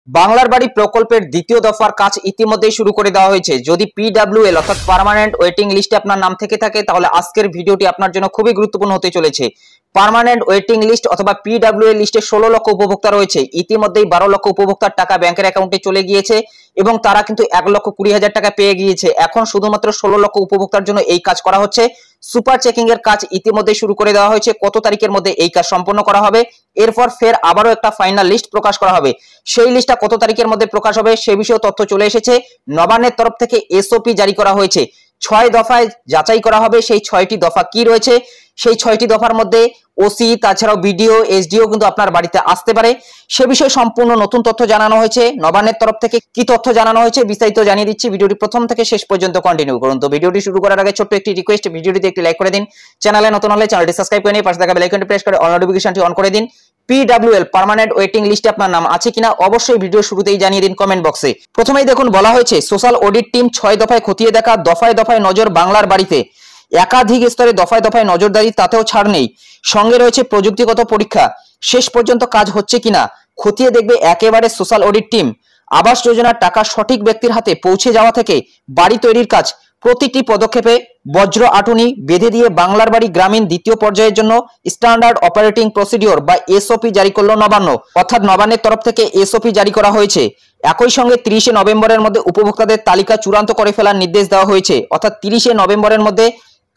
বাংলার বাড়ি প্রকল্পের দ্বিতীয় দফার কাজ ইতিমধ্যেই শুরু করে দেওয়া হয়েছে। যদি পিডব্লিউএল অর্থাৎ পার্মানেন্ট ওয়েটিং লিস্টে আপনার নাম থেকে থাকে তাহলে আজকের ভিডিওটি আপনার জন্য খুবই গুরুত্বপূর্ণ হতে চলেছে। পার্মানেন্ট ওয়েটিং লিস্ট অথবা পিডব্লিউএল লিস্টে 16 লক্ষ উপভোক্তা রয়েছে। ইতিমধ্যেই 12 লক্ষ উপভোক্তার টাকা ব্যাংকের অ্যাকাউন্টে চলে গিয়েছে এবং তারা কিন্তু 1,20,000 টাকা পেয়ে গিয়েছে। এখন শুধুমাত্র 16 লক্ষ উপভোক্তার জন্য এই কাজ করা হচ্ছে। সুপার চেকিং এর কাজ ইতিমধ্যেই শুরু করে দেওয়া হয়েছে। কত তারিখের মধ্যে এই কাজ সম্পন্ন করা হবে, এরপর ফের আবারও একটা ফাইনাল লিস্ট প্রকাশ করা হবে। সেই লিস্টটা কত তারিখের মধ্যে প্রকাশ হবে সে বিষয়ে তথ্য চলে এসেছে। নবান্নের তরফ থেকে এসওপি জারি করা হয়েছে। 6 দফায় যাচাই করা হবে সেই 6টি দফা কি রয়েছে। সেই 6টি দফার মধ্যে ওসি তাছাড়াও বিডিও এসডিও কিন্তু আপনার বাড়িতে আসতে পারে। সে বিষয়ে সম্পূর্ণ নতুন তথ্য জানানো হয়েছে। নবান্নের তরফ থেকে কি তথ্য জানানো হয়েছে বিস্তারিত জানিয়ে দিচ্ছি। ভিডিওটি প্রথম থেকে শেষ পর্যন্ত কন্টিনিউ করুন। তো ভিডিওটি শুরু করার আগে ছোট্ট একটি রিকোয়েস্ট, ভিডিওটিতে একটি লাইক করে দিন। চ্যানেলে নতুন হলে চ্যানেলটি সাবস্ক্রাইব করে নিয়ে পাশে থাকা বেল আইকনটি প্রেস করে অল নোটিফিকেশনটি অন করে দিন। পিডব্লিউএল পার্মানেন্ট ওয়েটিং লিস্টে আপনার নাম আছে কিনা অবশ্যই ভিডিও শুরুতেই জানিয়ে দিন কমেন্ট বক্সে। প্রথমেই দেখুন বলা হয়েছে সোশ্যাল অডিট টিম 6 দফায় খতিয়ে দেখা, দফায় দফায় নজর বাংলার বাড়িতে। একাধিক স্তরে দফায় দফায় নজরদারি, তাতেও ছাড় নেই। সঙ্গে রয়েছে প্রযুক্তিগত পরীক্ষা। শেষ পর্যন্ত কাজ হচ্ছে কিনা খতিয়ে দেখবে একেবারে সোশ্যাল অডিট টিম। আবাস যোজনার টাকা সঠিক ব্যক্তির হাতে পৌঁছে যাওয়া থেকে বাড়ি তৈরির কাজ প্রতিটি পদক্ষেপে বজ্র আটুনি বেঁধে দিয়ে বাংলার বাড়ি গ্রামীণ দ্বিতীয় পর্যায়ের জন্য স্ট্যান্ডার্ড অপারেটিং প্রসিডিওর বা এসওপি জারি করলো নবান্ন। অর্থাৎ নবান্নের তরফ থেকে এসওপি জারি করা হয়েছে। একই সঙ্গে 30শে নভেম্বরের মধ্যে উপভোক্তাদের তালিকা চূড়ান্ত করে ফেলার নির্দেশ দেওয়া হয়েছে। অর্থাৎ 30শে নভেম্বরের মধ্যে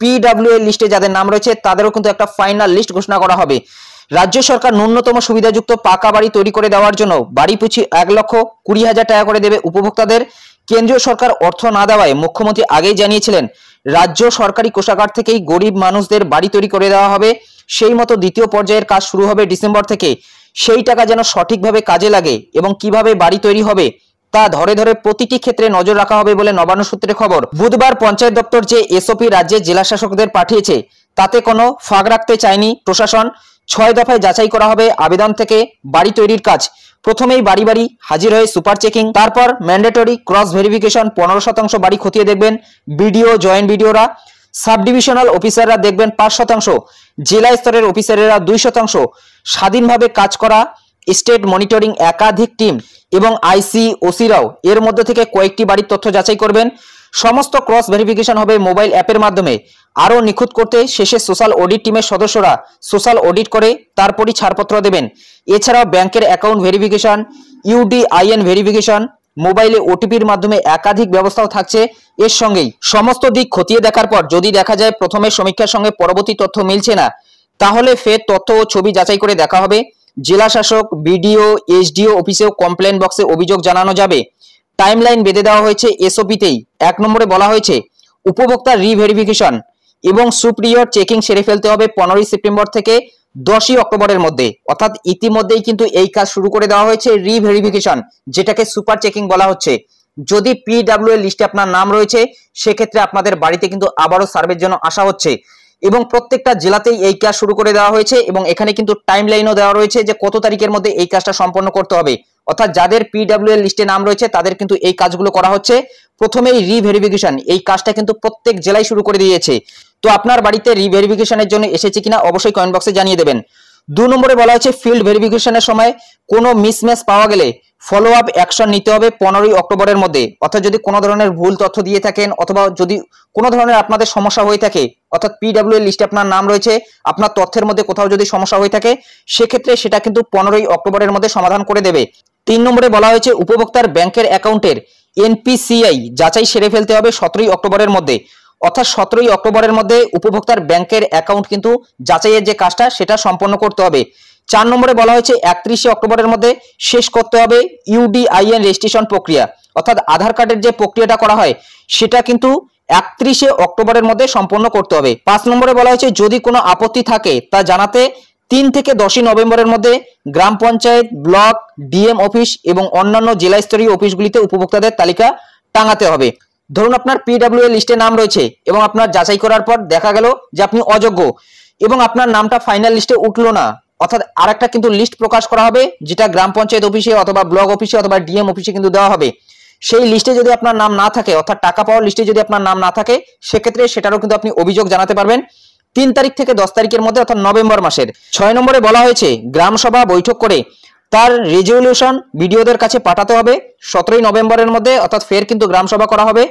পিডব্লিউএল লিস্টে যাদের নাম রয়েছে তাদেরও কিন্তু একটা ফাইনাল লিস্ট ঘোষণা করা হবে। রাজ্য সরকার ন্যূনতম সুবিধাযুক্ত পাকা বাড়ি তৈরি করে দেওয়ার জন্য বাড়ি পিছু 1,20,000 টাকা করে দেবে উপভোক্তাদের। কেন্দ্রীয় সরকার অর্থ না দেওয়ায় মুখ্যমন্ত্রী আগেই জানিয়েছিলেন রাজ্য সরকারি কোষাগার থেকেই গরিব মানুষদের বাড়ি তৈরি করে দেওয়া হবে। সেই মতো দ্বিতীয় পর্যায়ের কাজ শুরু হবে ডিসেম্বর থেকে। সেই টাকা যেন সঠিকভাবে কাজে লাগে এবং কিভাবে বাড়ি তৈরি হবে তা ধরে ধরে প্রতিটি ক্ষেত্রে নজর রাখা হবে বলে নবান্ন সূত্রে খবর। বুধবার পঞ্চায়েত দপ্তর যে এসওপি রাজ্যের জেলা শাসকদের পাঠিয়েছে তাতে কোনো ফাঁক রাখতে চায়নি প্রশাসন। 6 দফায় যাচাই করা হবে আবেদন থেকে বাড়ি তৈরির কাজ। প্রথমেই বাড়ি বাড়ি হাজির হয়ে সুপার চেকিং, তারপর ম্যান্ডেটরি ক্রস ভেরিফিকেশন। 15% বাড়ি খতিয়ে দেখবেন বিডিও জয়েন্ট বিডিওরা। সাব ডিভিশনাল অফিসাররা দেখবেন 5%, জেলা স্তরের অফিসারেরা 2%। স্বাধীনভাবে কাজ করা স্টেট মনিটরিং একাধিক টিম এবং আইসি ওসিরাও এর মধ্যে থেকে কয়েকটি বাড়ির তথ্য যাচাই করবেন। সমস্ত ক্রস ভেরিফিকেশন হবে মোবাইল অ্যাপের মাধ্যমে। আরও নিখুঁত করতে শেষে সোশ্যাল অডিট টিমের সদস্যরা সোশ্যাল অডিট করে তারপরই ছাড়পত্র দেবেন। এছাড়াও ব্যাংকের অ্যাকাউন্ট ভেরিফিকেশন, ইউডিআইএন ভেরিফিকেশন, মোবাইলে ওটিপির মাধ্যমে একাধিক ব্যবস্থাও থাকছে এর সঙ্গেই। সমস্ত দিক খতিয়ে দেখার পর যদি দেখা যায় প্রথমে সমীক্ষার সঙ্গে পরবর্তী তথ্য মিলছে না তাহলে ফের তথ্য ও ছবি যাচাই করে দেখা হবে। জেলা শাসক বিডিও এসডিও অফিসেও কমপ্লেন বক্সে অভিযোগ জানানো যাবে। টাইমলাইন বেঁধে দেওয়া হয়েছে এসওপিতেই। 1 নম্বরে বলা হয়েছে উপভোক্তা রিভেরিফিকেশন এবং সুপ্রিয়র চেকিং সেরে ফেলতে হবে 15 সেপ্টেম্বর থেকে 10 অক্টোবরের মধ্যে। অর্থাৎ ইতিমধ্যেই কিন্তু এই কাজ শুরু করে দেওয়া হয়েছে রিভেরিফিকেশন, যেটাকে সুপার চেকিং বলা হচ্ছে। যদি পিডব্লিউএল লিস্টে আপনার নাম রয়েছে সেক্ষেত্রে আপনাদের বাড়িতে কিন্তু আবারও সার্ভের জন্য আসা হচ্ছে এবং প্রত্যেকটা জেলাতেই এই কাজ শুরু করে দেওয়া হয়েছে এবং এখানে কিন্তু টাইমলাইনও দেওয়া রয়েছে যে কত তারিখের মধ্যে এই কাজটা সম্পন্ন করতে হবে। অর্থাৎ যাদের পিডব্লিউএল লিস্টে নাম রয়েছে তাদের কিন্তু এই কাজগুলো করা হচ্ছে। প্রথমেই রিভেরিফিকেশন এই কাজটা কিন্তু প্রত্যেক জেলায় শুরু করে দিয়েছে। তো আপনার বাড়িতে রিভেরিফিকেশনের জন্য এসেছে কিনা অবশ্যই কমেন্ট বক্সে জানিয়ে দেবেন। 2 নম্বরে বলা হচ্ছে ফিল্ড ভেরিফিকেশনের সময় কোনো মিসম্যাচ পাওয়া গেলে ফলো আপ অ্যাকশন নিতে হবে 15 অক্টোবরের মধ্যে। অর্থাৎ যদি কোনো ধরনের ভুল তথ্য দিয়ে থাকেন অথবা যদি কোনো ধরনের আপনাদের সমস্যা হয়ে থাকে, অর্থাৎ পিডব্লিউএল লিস্টে আপনার নাম রয়েছে আপনার তথ্যের মধ্যে কোথাও যদি সমস্যা হয়ে থাকে সেক্ষেত্রে সেটা কিন্তু 15 অক্টোবরের মধ্যে সমাধান করে দেবে। 3 নম্বরে বলা হয়েছে উপভোক্তার ব্যাংকের অ্যাকাউন্টের এনপিসিআই যাচাই সেরে ফেলতে হবে 17 অক্টোবরের মধ্যে। অর্থাৎ 17 অক্টোবরের মধ্যে উপভোক্তার ব্যাংকের অ্যাকাউন্ট কিন্তু যাচাইয়ের যে কাজটা সেটা সম্পন্ন করতে হবে। 4 নম্বরে বলা হয়েছে 31 অক্টোবরের মধ্যে শেষ করতে হবে ইউডিআইএন রেজিস্ট্রেশন প্রক্রিয়া। অর্থাৎ আধার কার্ডের যে প্রক্রিয়াটা করা হয় সেটা কিন্তু 31 অক্টোবরের মধ্যে সম্পন্ন করতে হবে। 5 নম্বরে বলা হয়েছে যদি কোনো আপত্তি থাকে তা জানাতে 3 থেকে 10 নভেম্বরের মধ্যে গ্রাম পঞ্চায়েত, ব্লক, ডিএম অফিস এবং অন্যান্য জেলা স্তরীয় অফিসগুলিতে উপভোক্তাদের তালিকা টাঙাতে হবে। ধরুন আপনার পিডব্লিউএল লিস্টে নাম রয়েছে এবং আপনার যাচাই করার পর দেখা গেল যে আপনি অযোগ্য এবং আপনার নামটা ফাইনাল লিস্টে উঠলো না, অর্থাৎ আরেকটা কিন্তু লিস্ট প্রকাশ করা হবে যেটা গ্রাম পঞ্চায়েত অফিসে অথবা ব্লক অফিসে অথবা ডিএম অফিসে কিন্তু দেওয়া হবে। সেই লিস্টে যদি আপনার নাম না থাকে অর্থাৎ টাকা পাওয়ার লিস্টে যদি আপনার নাম না থাকে সেক্ষেত্রে সেটারও কিন্তু আপনি অভিযোগ জানাতে পারবেন। 3 তারিখ থেকে 10 তারিখের মধ্যে অর্থাৎ নভেম্বর মাসের। 6 নম্বরে বলা হয়েছে গ্রাম সভা বৈঠক করে তার রেজলিউশন ভিডিওদের কাছে পাঠাতে হবে 17ই নভেম্বরের মধ্যে, অর্থাৎ ফের কিন্তু গ্রাম সভা করা হবে।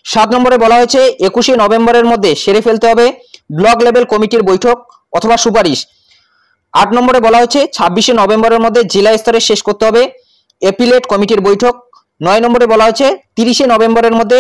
7 নম্বরে বলা হয়েছে 21শে নভেম্বরের মধ্যে সেরে ফেলতে হবে ব্লক লেভেল কমিটির বৈঠক অথবা সুপারিশ। 8 নম্বরে বলা হয়েছে 26শে নভেম্বরের মধ্যে জেলা স্তরে শেষ করতে হবে অ্যাপিলেট কমিটির বৈঠক। 9 নম্বরে বলা হয়েছে 30শে নভেম্বরের মধ্যে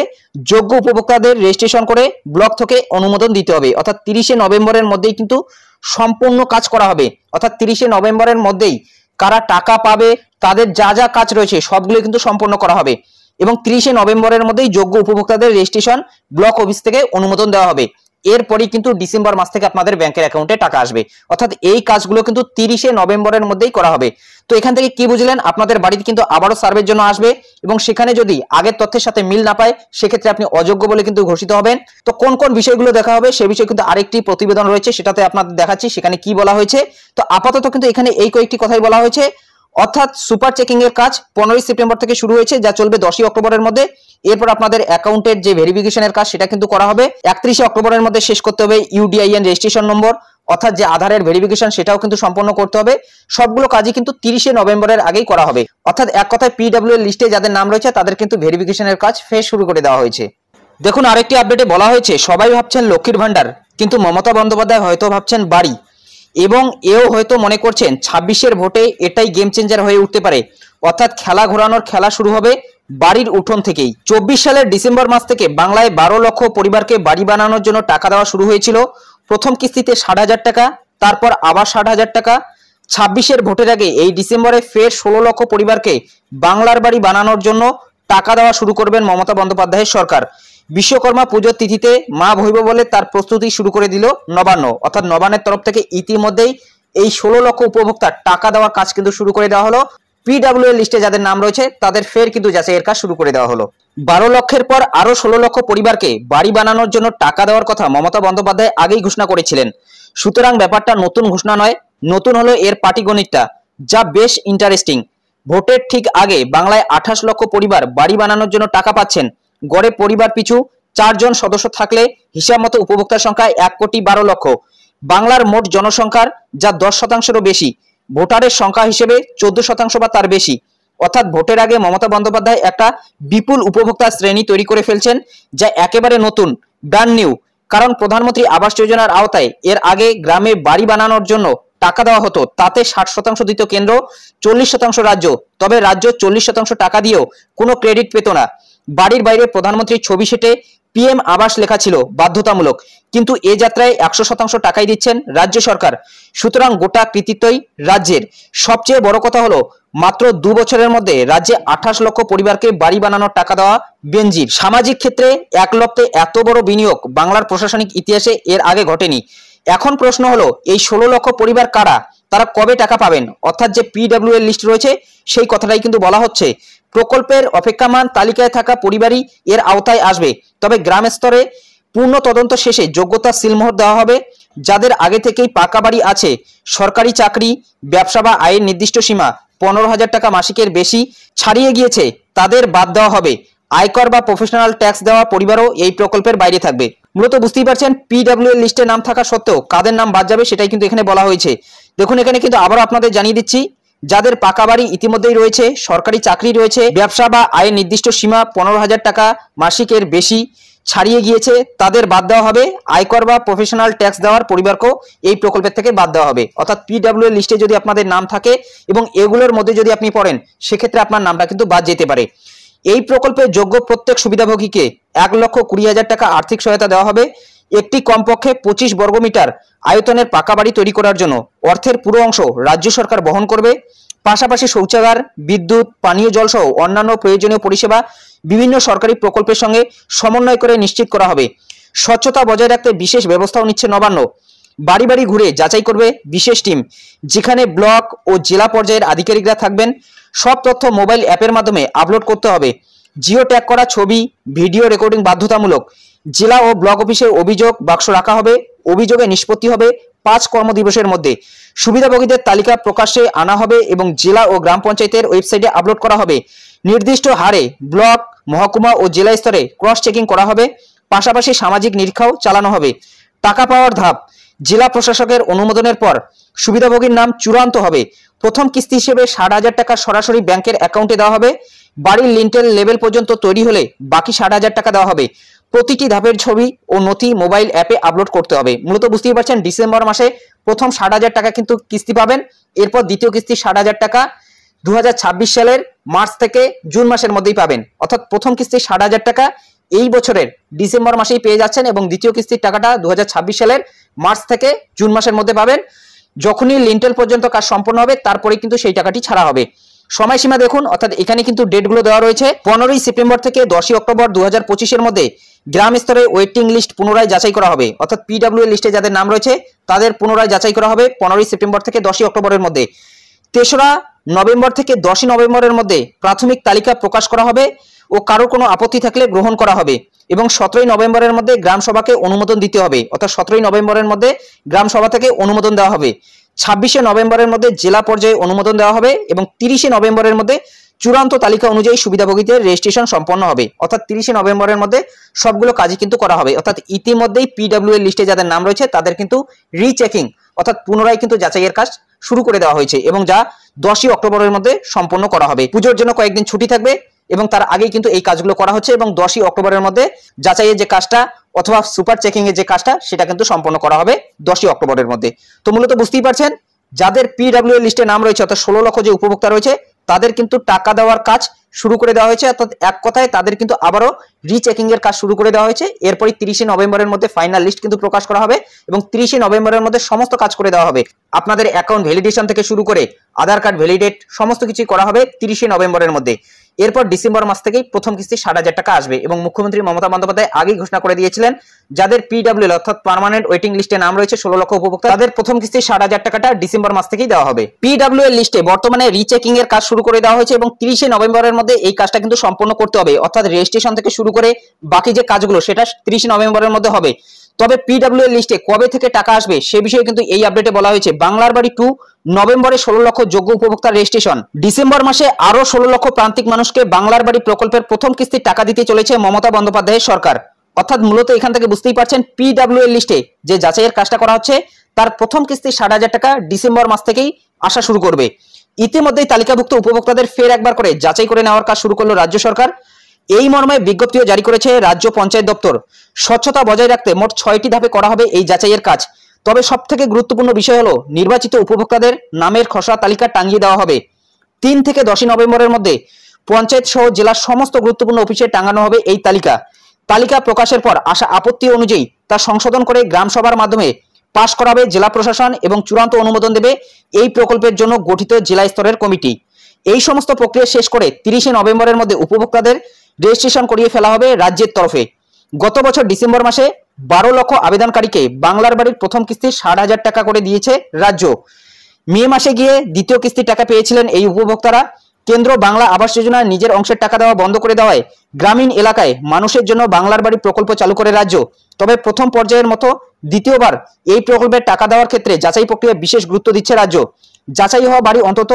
যোগ্য উপভোক্তাদের রেজিস্ট্রেশন করে ব্লক থেকে অনুমোদন দিতে হবে, অর্থাৎ 30শে নভেম্বরের মধ্যেই কিন্তু সম্পূর্ণ কাজ করা হবে। অর্থাৎ 30শে নভেম্বরের মধ্যেই কারা টাকা পাবে, তাদের যা যা কাজ রয়েছে সবগুলো কিন্তু সম্পন্ন করা হবে এবং 30শে নভেম্বরের মধ্যেই যোগ্য উপভোক্তাদের রেজিস্ট্রেশন ব্লক অফিস থেকে অনুমোদন দেওয়া হবে। এরপরই কিন্তু ডিসেম্বর মাস থেকে আপনাদের ব্যাংকের অ্যাকাউন্টে টাকা আসবে। অর্থাৎ এই কাজগুলো কিন্তু 30শে নভেম্বরের মধ্যেই করা হবে। তো এখান থেকে কি বুঝলেন, আপনাদের বাড়িতে কিন্তু আবারও সার্ভের জন্য আসবে এবং সেখানে যদি আগের তথ্যের সাথে মিল না পায় সেক্ষেত্রে আপনি অযোগ্য বলে কিন্তু ঘোষিত হবেন। তো কোন কোন বিষয়গুলো দেখা হবে সে বিষয়ে কিন্তু আরেকটি প্রতিবেদন রয়েছে, সেটাতে আপনাদের দেখাচ্ছি সেখানে কি বলা হয়েছে। তো আপাতত কিন্তু এখানে এই কয়েকটি কথাই বলা হয়েছে। অর্থাৎ সুপার চেকিং এর কাজ 15ই সেপ্টেম্বর থেকে শুরু হয়েছে, যা চলবে 10ই অক্টোবরের মধ্যে। এরপর আপনাদের অ্যাকাউন্টের যে ভেরিফিকেশনের কাজ সেটা কিন্তু করা হবে। 31শে অক্টোবরের মধ্যে শেষ করতে হবে ইউডিআইএন রেজিস্ট্রেশন নম্বর, অর্থাৎ যে আধারের ভেরিফিকেশন সেটাও কিন্তু সম্পন্ন করতে হবে। সবগুলো কাজই কিন্তু 30শে নভেম্বরের আগেই করা হবে। অর্থাৎ এক কথায় পিডব্লিউ এর লিস্টে যাদের নাম রয়েছে তাদের কিন্তু ভেরিফিকেশনের কাজ ফের শুরু করে দেওয়া হয়েছে। দেখুন আরেকটি আপডেটে বলা হয়েছে সবাই ভাবছেন লক্ষ্মীর ভান্ডার, কিন্তু মমতা বন্দ্যোপাধ্যায় হয়তো ভাবছেন বাড়ি, এবং এও হয়তো মনে করছেন 26-এর ভোটে এটাই গেম চেঞ্জার হয়ে উঠতে পারে। অর্থাৎ খেলা ঘোরানোর খেলা শুরু হবে বাড়ির উঠোন থেকেই। 24 সালের ডিসেম্বর মাস থেকে বাংলায় 12 লক্ষ পরিবারকে বাড়ি বানানোর জন্য টাকা দেওয়া শুরু হয়েছিল। প্রথম কিস্তিতে 60,000 টাকা, তারপর আবার 60,000 টাকা। 26-এর ভোটের আগে এই ডিসেম্বরে ফের 16 লক্ষ পরিবারকে বাংলার বাড়ি বানানোর জন্য টাকা দেওয়া শুরু করবেন মমতা বন্দ্যোপাধ্যায়ের সরকার। বিশ্বকর্মা পুজোর তিথিতে মা ভৈব বলে তার প্রস্তুতি শুরু করে দিল নবান্ন, অর্থাৎ নবান্নের তরফ থেকে ইতিমধ্যেই এই 16 লক্ষ উপভোক্তার টাকা দেওয়ার কাজ কিন্তু শুরু করে দেওয়া হলো। পিডব্লিউ এর লিস্টে যাদের নাম রয়েছে তাদের ফের কিন্তু যাচাইয়ের কাজ শুরু করে দেওয়া হলো। 12 লক্ষের পর আরো 16 লক্ষ পরিবারকে বাড়ি বানানোর জন্য টাকা দেওয়ার কথা মমতা বন্দ্যোপাধ্যায় আগেই ঘোষণা করেছিলেন। সুতরাং ব্যাপারটা নতুন ঘোষণা নয়, নতুন হলো এর পাটিগণিতটা, যা বেশ ইন্টারেস্টিং। ভোটের ঠিক আগে বাংলায় 28 লক্ষ পরিবার বাড়ি বানানোর জন্য টাকা পাচ্ছেন। গড়ে পরিবার পিছু 4 জন সদস্য থাকলে হিসাব মতো উপভোক্তার সংখ্যা 1,12,00,000। বাংলার মোট জনসংখ্যার যা 10%-এরও বেশি, ভোটারের সংখ্যা হিসেবে 14% বা তার বেশি। অর্থাৎ ভোটের আগে মমতা বন্দ্যোপাধ্যায় একটা বিপুল উপভোক্তা শ্রেণী তৈরি করে ফেলছেন, যা একেবারে নতুন, ব্র্যান্ড নিউ। কারণ প্রধানমন্ত্রী আবাস যোজনার আওতায় এর আগে গ্রামে বাড়ি বানানোর জন্য টাকা দেওয়া হতো, তাতে 60% দিত কেন্দ্র, 40% রাজ্য। তবে রাজ্য 40% টাকা দিয়েও কোনো ক্রেডিট পেত না। বাড়ির বাইরে প্রধানমন্ত্রীর ছবি সেটে পিএম আবাস লেখা ছিল বাধ্যতামূলক, কিন্তু এ যাত্রায় 100% টাকাই দিচ্ছেন রাজ্য সরকার। সুতরাং গোটা কৃতিত্বই রাজ্যের। সবচেয়ে বড় কথা হলো মাত্র 2 বছরের মধ্যে রাজ্যে 28 লক্ষ পরিবারকে বাড়ি বানানোর টাকা দেওয়া বেনজির। সামাজিক ক্ষেত্রে 1 লক্ষে এত বড় বিনিয়োগ বাংলার প্রশাসনিক ইতিহাসে এর আগে ঘটেনি। এখন প্রশ্ন হলো এই 16 লক্ষ পরিবার কারা, তারা কবে টাকা পাবেন? অর্থাৎ যে পিডব্লিউ এর লিস্ট রয়েছে সেই কথাটাই কিন্তু বলা হচ্ছে। প্রকল্পের অপেক্ষামান তালিকায় থাকা পরিবারই এর আওতায় আসবে, তবে গ্রাম স্তরে পূর্ণ তদন্ত শেষে যোগ্যতা সিলমোহর দেওয়া হবে। যাদের আগে থেকেই পাকা বাড়ি আছে, সরকারি চাকরি, ব্যবসা বা আয়ের নির্দিষ্ট সীমা 15,000 টাকা মাসিকের বেশি ছাড়িয়ে গিয়েছে, তাদের বাদ দেওয়া হবে। আয়কর বা প্রফেশনাল ট্যাক্স দেওয়া পরিবারও এই প্রকল্পের বাইরে থাকবে। মূলত বুঝতেই পারছেন পিডব্লিউ এর লিস্টে নাম থাকা সত্ত্বেও কাদের নাম বাদ যাবে সেটাই কিন্তু এখানে বলা হয়েছে। দেখুন এখানে কিন্তু আবারও আপনাদের জানিয়ে দিচ্ছি, যাদের পাকা বাড়ি ইতিমধ্যেই রয়েছে, সরকারি চাকরি রয়েছে, ব্যবসা বা আয়ের নির্দিষ্ট সীমা 15,000 টাকা মাসিকের বেশি ছাড়িয়ে গিয়েছে, তাদের বাদ দেওয়া হবে। আয়কর বা প্রফেশনাল ট্যাক্স দেওয়ার পরিবারকেও এই প্রকল্পের থেকে বাদ দেওয়া হবে। অর্থাৎ পিডব্লিউ এর লিস্টে যদি আপনাদের নাম থাকে এবং এগুলোর মধ্যে যদি আপনি পড়েন সেক্ষেত্রে আপনার নামটা কিন্তু বাদ যেতে পারে। এই প্রকল্পের যোগ্য প্রত্যেক সুবিধাভোগীকে 1,20,000 টাকা আর্থিক সহায়তা দেওয়া হবে। একটি কমপক্ষে 25 বর্গমিটার আয়তনের পাকা বাড়ি তৈরি করার জন্য অর্থের পুরো অংশ রাজ্য সরকার বহন করবে। পাশাপাশি শৌচাগার, বিদ্যুৎ, পানীয় জল সহ অন্যান্য প্রয়োজনীয় পরিষেবা বিভিন্ন সরকারি প্রকল্পের সঙ্গে সমন্বয় করে নিশ্চিত করা হবে। স্বচ্ছতা বজায় রাখতে বিশেষ ব্যবস্থাও নিচ্ছে নবান্ন। বাড়ি বাড়ি ঘুরে যাচাই করবে বিশেষ টিম, যেখানে ব্লক ও জেলা পর্যায়ের আধিকারিকরা থাকবেন। সব তথ্য মোবাইল অ্যাপের মাধ্যমে আপলোড করতে হবে। জিও ট্যাগ করা ছবি, ভিডিও রেকর্ডিং বাধ্যতামূলক। জেলা ও ব্লক অফিসে অভিযোগ বাক্স রাখা হবে। অভিযোগে নিষ্পত্তি হবে 5 কর্মদিবসের মধ্যে। সুবিধাভোগীদের তালিকা প্রকাশ্যে আনা হবে এবং জেলা ও গ্রাম পঞ্চায়েতের ওয়েবসাইটে আপলোড করা হবে। নির্দিষ্ট হারে ব্লক, মহকুমা ও জেলা স্তরে ক্রস চেকিং করা হবে। পাশাপাশি সামাজিক নিরীক্ষাও চালানো হবে। টাকা পাওয়ার ধাপ, জেলা প্রশাসকের অনুমোদনের পর সুবিধাভোগীর নাম চূড়ান্ত হবে। প্রথম কিস্তি হিসেবে 60,000 টাকা সরাসরি ব্যাংকের অ্যাকাউন্টে দেওয়া হবে। বাড়ির লিন্টেল লেভেল পর্যন্ত তৈরি হলে বাকি 60,000 টাকা দেওয়া হবে। প্রতিটি ধাপের ছবি ও নথি মোবাইল অ্যাপে আপলোড করতে হবে। মূলত বুঝতেই পারছেন ডিসেম্বর মাসে প্রথম 60,000 টাকা কিন্তু কিস্তি পাবেন। এরপর দ্বিতীয় কিস্তি 60,000 টাকা 2026 সালের মার্চ থেকে জুন মাসের মধ্যেই পাবেন। অর্থাৎ প্রথম কিস্তি 60,000 টাকা এই বছরের ডিসেম্বর মাসেই পেয়ে যাচ্ছেন এবং দ্বিতীয় কিস্তির টাকাটা 2026 সালের মার্চ থেকে জুন মাসের মধ্যে পাবেন। যখনই লিন্টেল পর্যন্ত কাজ সম্পন্ন হবে তারপরে কিন্তু সেই টাকাটি ছাড়া হবে। সময়সীমা দেখুন, অর্থাৎ এখানে কিন্তু ডেটগুলো দেওয়া রয়েছে। 15ই সেপ্টেম্বর থেকে 10ই অক্টোবর 2025 মধ্যে গ্রাম স্তরে ওয়েটিং লিস্ট পুনরায় যাচাই করা হবে। অর্থাৎ পিডব্লিউ লিস্টে যাদের নাম রয়েছে তাদের পুনরায় যাচাই করা হবে 15ই সেপ্টেম্বর থেকে 10ই অক্টোবরের মধ্যে। 3রা নভেম্বর থেকে 10ই নভেম্বরের মধ্যে প্রাথমিক তালিকা প্রকাশ করা হবে ও কারো কোনো আপত্তি থাকলে গ্রহণ করা হবে এবং 17ই নভেম্বরের মধ্যে গ্রাম সভাকে অনুমোদন দিতে হবে। অর্থাৎ 17ই নভেম্বরের মধ্যে গ্রাম সভা থেকে অনুমোদন দেওয়া হবে। 26শে নভেম্বরের মধ্যে জেলা পর্যায়ে অনুমোদন দেওয়া হবে এবং 30শে নভেম্বরের মধ্যে চূড়ান্ত তালিকা অনুযায়ী সুবিধাভোগীদের রেজিস্ট্রেশন সম্পন্ন হবে। অর্থাৎ 30শে নভেম্বরের মধ্যে সবগুলো কাজই কিন্তু করা হবে। অর্থাৎ ইতিমধ্যেই পিডব্লিউ এর লিস্টে যাদের নাম রয়েছে তাদের কিন্তু রিচেকিং অর্থাৎ পুনরায় কিন্তু যাচাইয়ের কাজ শুরু করে দেওয়া হয়েছে এবং যা 10ই অক্টোবরের মধ্যে সম্পন্ন করা হবে। পুজোর জন্য কয়েকদিন ছুটি থাকবে এবং তার আগেই কিন্তু এই কাজগুলো করা হচ্ছে এবং 10ই অক্টোবরের মধ্যে যাচাইয়ের যে কাজটা অথবা সুপার চেকিং এর যে কাজটা সেটা কিন্তু সম্পন্ন করা হবে 10ই অক্টোবরের মধ্যে। তো মূলত বুঝতেই পারছেন যাদের পিডব্লিউ এর লিস্টে নাম রয়েছে অর্থাৎ 16 লক্ষ যে উপভোক্তা রয়েছে তাদের কিন্তু টাকা দেওয়ার কাজ শুরু করে দেওয়া হয়েছে। অর্থাৎ এক কথায় তাদের কিন্তু আবারও রিচেকিং এর কাজ শুরু করে দেওয়া হয়েছে। এরপরই 30শে নভেম্বরের মধ্যে ফাইনাল লিস্ট কিন্তু প্রকাশ করা হবে এবং 30শে নভেম্বরের মধ্যে সমস্ত কাজ করে দেওয়া হবে। আপনাদের অ্যাকাউন্ট ভ্যালিডেশন থেকে শুরু করে আধার কার্ড ভ্যালিডেট সমস্ত কিছুই করা হবে 30শে নভেম্বরের মধ্যে। এরপর ডিসেম্বর মাস থেকেই প্রথম কিস্তি 60,000 টাকা আসবে এবং মুখ্যমন্ত্রী মমতা বন্দ্যোপাধ্যায় আগেই ঘোষণা করে দিয়েছিলেন যাদের পিডব্লিউ অর্থাৎ পার্মানেন্ট ওয়েটিং লিস্টে নাম রয়েছে 16 লক্ষ উপভোক্তা তাদের প্রথম কিস্তি 60,000 টাকাটা ডিসেম্বর মাস থেকেই দেওয়া হবে। পিডব্লিউ এর লিস্টে বর্তমানে রিচেকিং এর কাজ শুরু করে দেওয়া হয়েছে এবং 30শে নভেম্বরের মধ্যে এই কাজটা কিন্তু সম্পন্ন করতে হবে। অর্থাৎ রেজিস্ট্রেশন থেকে শুরু করে বাকি যে কাজগুলো সেটা 30শে নভেম্বরের মধ্যে হবে। তবে পিডব্লিউ এর লিস্টে কবে থেকে টাকা আসবে সে বিষয়ে কিন্তু এই আপডেটে বলা হয়েছে বাংলার বাড়ি 2 নভেম্বরে 16 লক্ষ যোগ্য উপভোক্তার রেজিস্ট্রেশন। ডিসেম্বর মাসে আরো 16 লক্ষ প্রান্তিক মানুষকে বাংলার বাড়ি প্রকল্পের প্রথম কিস্তির টাকা দিতে চলেছে মমতা বন্দ্যোপাধ্যায়ের সরকার। অর্থাৎ মূলত এখান থেকে বুঝতেই পারছেন পিডব্লিউ এর লিস্টে যে যাচাইয়ের কাজটা করা হচ্ছে তার প্রথম কিস্তি 60,000 টাকা ডিসেম্বর মাস থেকেই আসা শুরু করবে। ইতিমধ্যেই তালিকাভুক্ত উপভোক্তাদের ফের একবার করে যাচাই করে নেওয়ার কাজ শুরু করলো রাজ্য সরকার। এই মর্মে বিজ্ঞপ্তিও জারি করেছে রাজ্য পঞ্চায়েত দপ্তর। স্বচ্ছতা বজায় রাখতে মোট 6টি ধাপে করা হবে এই যাচাইয়ের কাজ। তবে সবথেকে গুরুত্বপূর্ণ বিষয় হলো নির্বাচিত উপভোক্তাদের নামের খসড়া তালিকা টাঙিয়ে দেওয়া হবে। 3 থেকে 10ই নভেম্বরের মধ্যে পঞ্চায়েত সহ জেলার সমস্ত গুরুত্বপূর্ণ অফিসে টাঙানো হবে এই তালিকা। তালিকা প্রকাশের পর আসা আপত্তি অনুযায়ী তা সংশোধন করে গ্রাম সভার মাধ্যমে পাশ করাবে জেলা প্রশাসন এবং চূড়ান্ত অনুমোদন দেবে এই প্রকল্পের জন্য গঠিত জেলা স্তরের কমিটি। এই সমস্ত প্রক্রিয়া শেষ করে 30শে নভেম্বরের মধ্যে উপভোক্তাদের রেজিস্ট্রেশন করিয়ে ফেলা হবে রাজ্যের তরফে। গত বছর ডিসেম্বর মাসে 12 লক্ষ আবেদনকারীকে বাংলার বাড়ির প্রথম কিস্তি 60,000 টাকা করে দিয়েছে রাজ্য। মে মাসে গিয়ে দ্বিতীয় কিস্তির টাকা পেয়েছিলেন এই উপভোক্তারা। কেন্দ্র বাংলা আবাস যোজনার নিজের অংশের টাকা দেওয়া বন্ধ করে দেওয়ায় গ্রামীণ এলাকায় মানুষের জন্য বাংলার বাড়ি প্রকল্প চালু করে রাজ্য। তবে প্রথম পর্যায়ের মতো দ্বিতীয়বার এই প্রকল্পের টাকা দেওয়ার ক্ষেত্রে যাচাই প্রক্রিয়া বিশেষ গুরুত্ব দিচ্ছে রাজ্য। যাচাই হওয়া বাড়ি অন্তত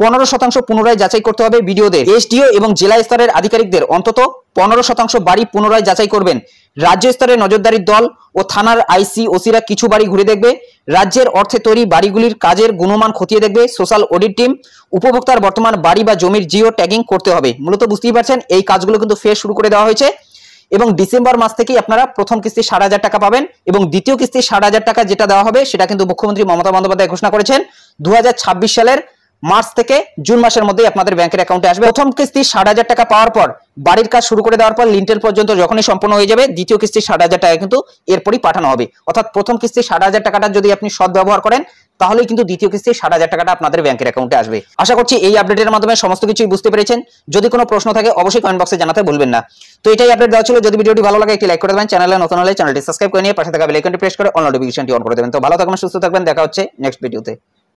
15% পুনরায় যাচাই করতে হবে বিডিওদের। এসডিও এবং জেলা স্তরের আধিকারিকদের অন্তত 15% বাড়ি পুনরায় যাচাই করবেন। রাজ্য স্তরের নজরদারির দল ও থানার আইসি ওসিরা কিছু বাড়ি ঘুরে দেখবে। রাজ্যের অর্থে তৈরি বাড়িগুলির কাজের গুণমান খতিয়ে দেখবে সোশ্যাল অডিট টিম। উপভোক্তার বর্তমান বাড়ি বা জমির জিও ট্যাগিং করতে হবে। মূলত বুঝতেই পারছেন এই কাজগুলো কিন্তু ফের শুরু করে দেওয়া হয়েছে এবং ডিসেম্বর মাস থেকেই আপনারা প্রথম কিস্তি 60,000 টাকা পাবেন এবং দ্বিতীয় কিস্তি 60,000 টাকা যেটা দেওয়া হবে সেটা কিন্তু মুখ্যমন্ত্রী মমতা বন্দ্যোপাধ্যায় ঘোষণা করেছেন 2026 সালের মার্চ থেকে জুন মাসের মধ্যে আপনাদের ব্যাংকের অ্যাকাউন্টে আসবে। প্রথম কিস্তি 60,000 টাকা পাওয়ার পর বাড়ির কাজ শুরু করে দেওয়ার পর লিন্টেল পর্যন্ত যখনই সম্পন্ন হয়ে যাবে দ্বিতীয় কিস্তি 60,000 টাকা কিন্তু এরপরই পাঠানো হবে। অর্থাৎ প্রথম কিস্তি 60,000 টাকাটা যদি আপনি সৎ ব্যবহার করেন তাহলেই কিন্তু দ্বিতীয় কিস্তি 60,000 টাকাটা আপনাদের ব্যাংকের অ্যাকাউন্টে আসবে। আশা করছি এই আপডেটের মাধ্যমে সমস্ত কিছুই বুঝতে পেরেছেন। যদি কোনো প্রশ্ন থাকে অবশ্যই কমেন্ট বক্সে জানাতে ভুলবেন না। তো এটাই আপডেট দেওয়া ছিল। যদি ভিডিওটি ভালো লাগে একটি লাইক করে দেবেন, চ্যানেলে নতুন হলে চ্যানেলটি সাবস্ক্রাইব করে নিয়ে পাশে থাকা বেল আইকনটি প্রেস করে অল নোটিফিকেশনটি অন করে দেবেন। তো ভালো থাকবেন, সুস্থ থাকবেন, দেখা হচ্ছে নেক্সট ভিডিওতে।